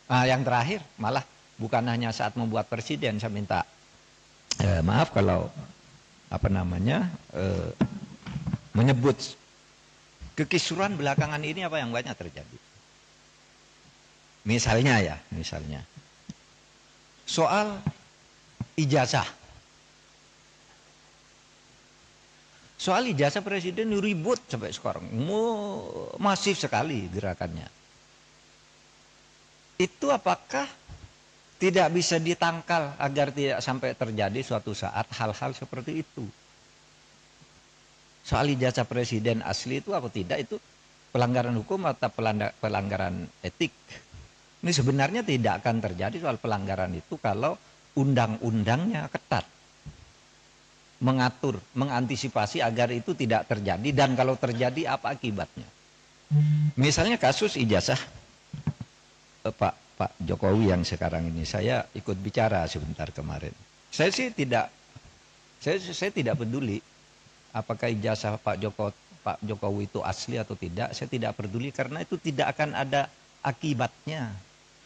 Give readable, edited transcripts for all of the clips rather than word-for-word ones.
Yang terakhir malah bukan hanya saat membuat presiden, saya minta maaf kalau menyebut kekisruhan belakangan ini apa yang banyak terjadi. Misalnya soal ijazah. Soal ijazah presiden ribut sampai sekarang, masif sekali gerakannya. Itu apakah tidak bisa ditangkal agar tidak sampai terjadi suatu saat hal-hal seperti itu? Soal ijazah presiden asli itu apa tidak, itu pelanggaran hukum atau pelanggaran etik? Ini sebenarnya tidak akan terjadi soal pelanggaran itu kalau undang-undangnya ketat, mengatur, mengantisipasi agar itu tidak terjadi, dan kalau terjadi apa akibatnya. Misalnya kasus ijazah Pak Jokowi yang sekarang ini, saya ikut bicara sebentar kemarin. Saya tidak peduli apakah ijazah Pak Jokowi itu asli atau tidak. Saya tidak peduli karena itu tidak akan ada akibatnya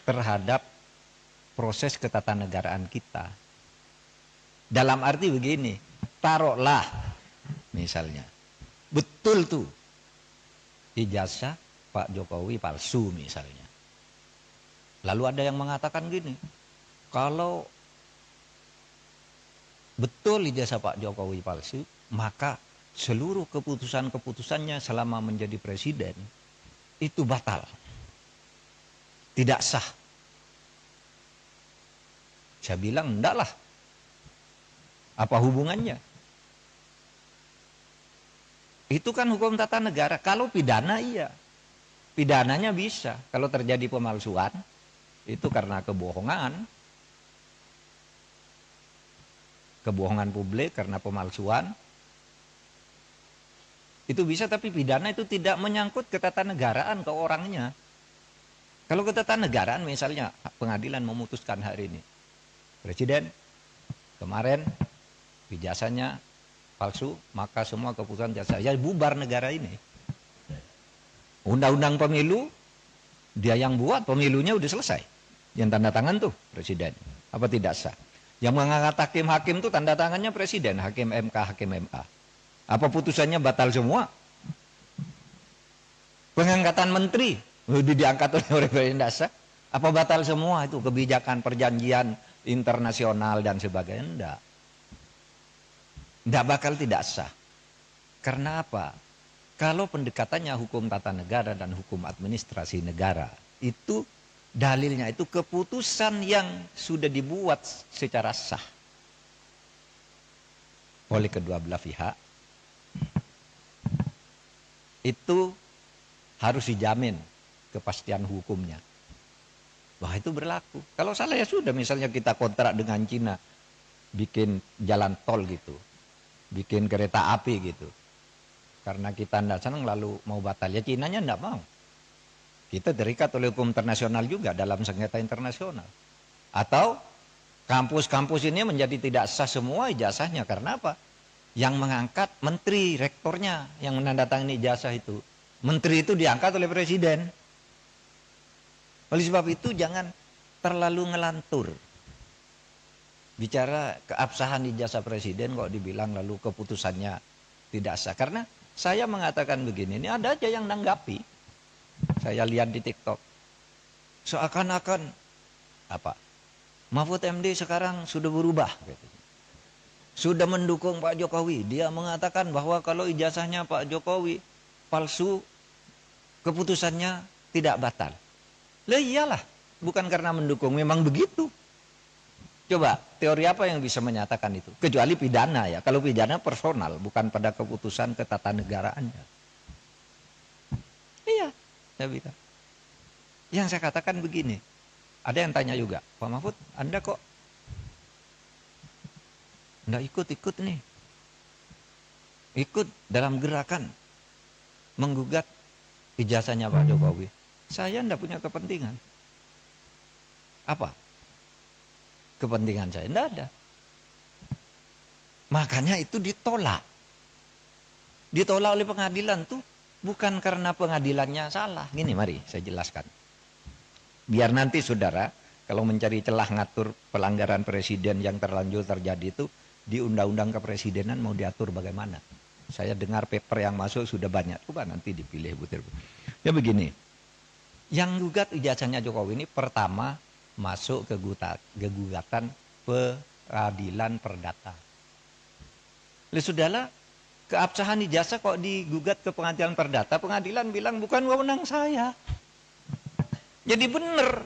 terhadap proses ketatanegaraan kita. Dalam arti begini, taruhlah misalnya betul tuh ijazah Pak Jokowi palsu misalnya. Lalu ada yang mengatakan gini, kalau betul ijazah Pak Jokowi palsu, maka seluruh keputusan-keputusannya selama menjadi presiden itu batal, tidak sah. Saya bilang enggak lah. Apa hubungannya? Itu kan hukum tata negara. Kalau pidana iya. Pidananya bisa. Kalau terjadi pemalsuan, itu karena kebohongan. Kebohongan publik karena pemalsuan. Itu bisa, tapi pidana itu tidak menyangkut ketatanegaraan ke orangnya. Kalau ketatanegaraan misalnya pengadilan memutuskan hari ini, presiden kemarin ijazahnya palsu, maka semua keputusan jasa ya bubar negara ini. Undang-undang pemilu dia yang buat, pemilunya udah selesai, yang tanda tangan tuh presiden, apa tidak sah? Yang mengangkat hakim-hakim tuh tanda tangannya presiden, hakim MA. Apa putusannya batal semua? Pengangkatan menteri udah diangkat oleh presiden, tidak sah? Apa batal semua itu kebijakan perjanjian internasional dan sebagainya? Tidak bakal tidak sah. Karena apa? Kalau pendekatannya hukum tata negara dan hukum administrasi negara, itu dalilnya itu keputusan yang sudah dibuat secara sah oleh kedua belah pihak, itu harus dijamin kepastian hukumnya. Wah, itu berlaku. Kalau salah ya sudah, misalnya kita kontrak dengan Cina, bikin jalan tol gitu, bikin kereta api gitu. Karena kita tidak senang lalu mau batal, ya Cinanya tidak mau. Kita terikat oleh hukum internasional juga dalam sengketa internasional. Atau kampus-kampus ini menjadi tidak sah semua ijazahnya. Karena apa? Yang mengangkat menteri, rektornya yang menandatangani ijazah itu. Menteri itu diangkat oleh presiden. Oleh sebab itu jangan terlalu ngelantur. Bicara keabsahan ijazah presiden kok dibilang lalu keputusannya tidak sah. Karena saya mengatakan begini, ini ada aja yang nanggapi. Saya lihat di TikTok. Seakan-akan apa? Mahfud MD sekarang sudah berubah. Sudah mendukung Pak Jokowi. Dia mengatakan bahwa kalau ijazahnya Pak Jokowi palsu, keputusannya tidak batal. Lah iyalah, bukan karena mendukung, memang begitu. Coba, teori apa yang bisa menyatakan itu? Kecuali pidana ya. Kalau pidana personal, bukan pada keputusan ketatanegaraannya. Iya, saya bilang. Yang saya katakan begini, ada yang tanya juga, Pak Mahfud, Anda kok enggak ikut nih? Ikut dalam gerakan menggugat ijazahnya Pak Jokowi. Saya enggak punya kepentingan. Apa? Kepentingan saya enggak ada. Makanya itu ditolak. Ditolak oleh pengadilan tuh bukan karena pengadilannya salah. Gini, mari saya jelaskan. Biar nanti saudara, kalau mencari celah ngatur pelanggaran presiden yang terlanjur terjadi itu, di undang-undang kepresidenan mau diatur bagaimana. Saya dengar paper yang masuk sudah banyak. Coba nanti dipilih butir. Ya begini, yang gugat ijazahnya Jokowi ini pertama masuk ke gugatan peradilan perdata. Lalu sudahlah, keabsahan ijazah kok digugat ke pengadilan perdata, pengadilan bilang bukan wewenang saya. Jadi benar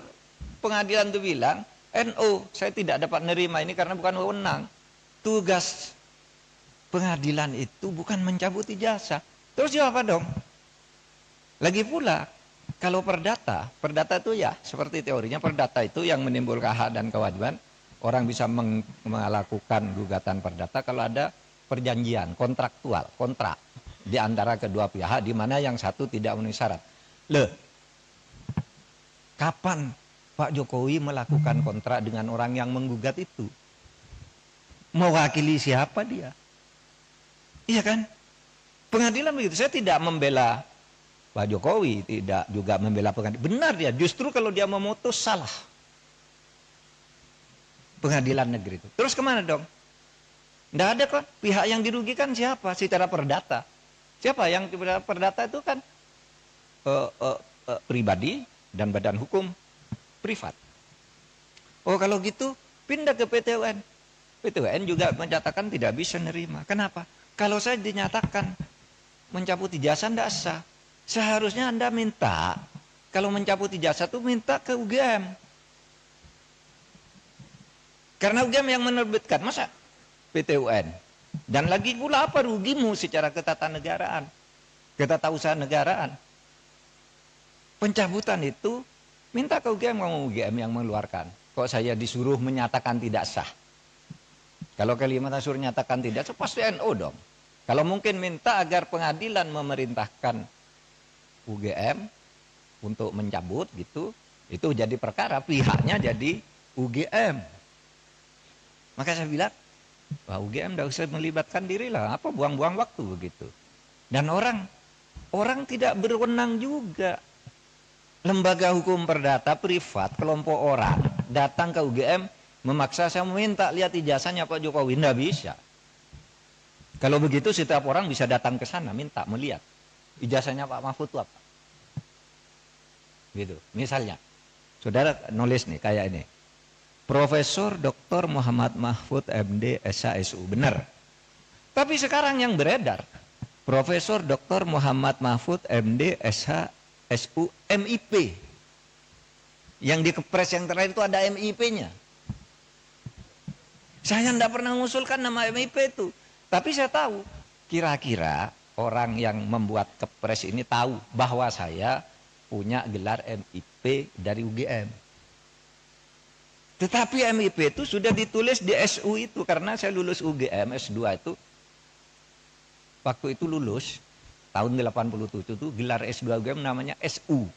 pengadilan itu bilang, NO, saya tidak dapat menerima ini karena bukan wewenang. Tugas pengadilan itu bukan mencabut ijazah. Terus apa dong? Lagi pula, kalau perdata itu ya seperti teorinya, perdata itu yang menimbulkan hak dan kewajiban. Orang bisa melakukan gugatan perdata kalau ada perjanjian kontraktual, kontrak di antara kedua pihak di mana yang satu tidak memenuhi syarat. Kapan Pak Jokowi melakukan kontrak dengan orang yang menggugat itu? Mewakili siapa dia? Iya kan? Pengadilan begitu. Saya tidak membela Pak Jokowi, tidak juga membela pengadilan. Benar dia, justru kalau dia memutus salah. Pengadilan negeri itu. Terus kemana dong? Tidak ada kok. Pihak yang dirugikan siapa? Secara perdata. Siapa yang perdata itu kan pribadi dan badan hukum privat. Oh kalau gitu pindah ke PT UN. PT UN juga menyatakan tidak bisa nerima. Kenapa? Kalau saya dinyatakan mencabut ijazah tidak sah. Seharusnya Anda minta, kalau mencabut ijazah itu minta ke UGM. Karena UGM yang menerbitkan, masa PT UN. Dan lagi pula apa rugimu secara ketatanegaraan, ketatausahaan negaraan. Pencabutan itu minta ke UGM, kamu UGM yang mengeluarkan. Kok saya disuruh menyatakan tidak sah? Kalau Kalimantan suruh nyatakan tidak sah, pasti NO dong. Kalau mungkin minta agar pengadilan memerintahkan UGM untuk mencabut gitu, itu jadi perkara, pihaknya jadi UGM. Maka saya bilang, wah UGM tidak usah melibatkan diri lah, apa buang-buang waktu begitu. Dan orang tidak berwenang juga. Lembaga hukum perdata privat, kelompok orang datang ke UGM memaksa saya meminta lihat ijazahnya Pak Jokowi, tidak bisa. Kalau begitu setiap orang bisa datang ke sana minta melihat ijazahnya Pak Mahfud itu apa. Gitu. Misalnya, saudara nulis nih kayak ini. Profesor Dr. Muhammad Mahfud MD SHSU, benar. Tapi sekarang yang beredar, Profesor Dr. Muhammad Mahfud MD SHSU MIP. Yang di kepres yang terakhir itu ada MIP-nya. Saya tidak pernah mengusulkan nama MIP itu. Tapi saya tahu, kira-kira orang yang membuat kepres ini tahu bahwa saya punya gelar MIP dari UGM. Tetapi MIP itu sudah ditulis di SU itu, karena saya lulus UGM S2 itu. Waktu itu lulus, tahun 87 itu gelar S2 UGM namanya SU,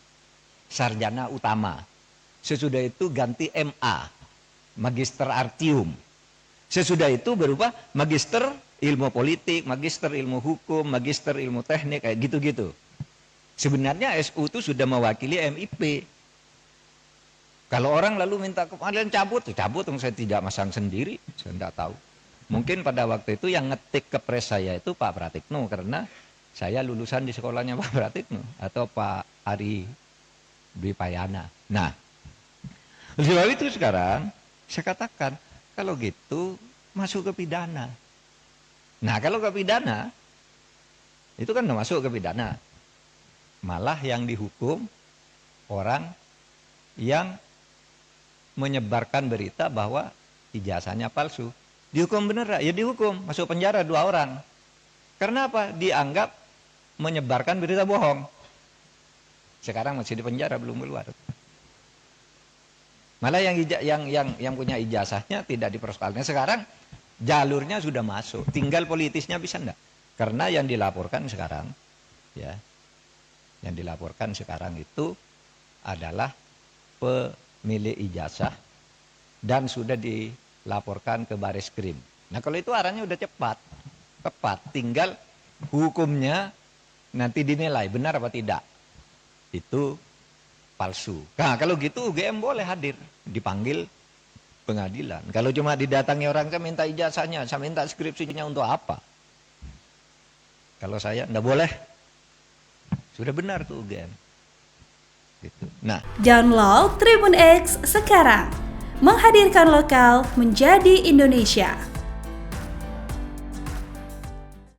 Sarjana Utama. Sesudah itu ganti MA, Magister Artium. Sesudah itu berubah Magister Ilmu Politik, Magister Ilmu Hukum, Magister Ilmu Teknik, kayak gitu-gitu. Sebenarnya SU itu sudah mewakili MIP. Kalau orang lalu minta kemarin cabut saya tidak masang sendiri, saya tidak tahu. Mungkin pada waktu itu yang ngetik kepres saya itu Pak Pratikno, karena saya lulusan di sekolahnya Pak Pratikno atau Pak Ari Bipayana. Nah, sebab itu sekarang saya katakan kalau gitu masuk ke pidana. Nah kalau ke pidana itu kan udah masuk ke pidana, malah yang dihukum orang yang menyebarkan berita bahwa ijazahnya palsu. Dihukum bener, ya dihukum, masuk penjara 2 orang. Karena apa? Dianggap menyebarkan berita bohong. Sekarang masih di penjara, belum keluar. Malah yang punya ijazahnya tidak dipersoalkan. Sekarang jalurnya sudah masuk, tinggal politisnya bisa enggak? Karena yang dilaporkan sekarang, ya, yang dilaporkan sekarang itu adalah pemilik ijazah dan sudah dilaporkan ke Bareskrim. Nah kalau itu arahnya udah tepat, tinggal hukumnya nanti dinilai benar apa tidak. Itu palsu. Nah kalau gitu UGM boleh hadir, dipanggil pengadilan. Kalau cuma didatangi orang, saya minta ijazahnya, saya minta skripsinya untuk apa? Kalau saya enggak boleh. Sudah benar tuh UGM. Gitu. Nah, Download Tribun X sekarang. Menghadirkan lokal menjadi Indonesia.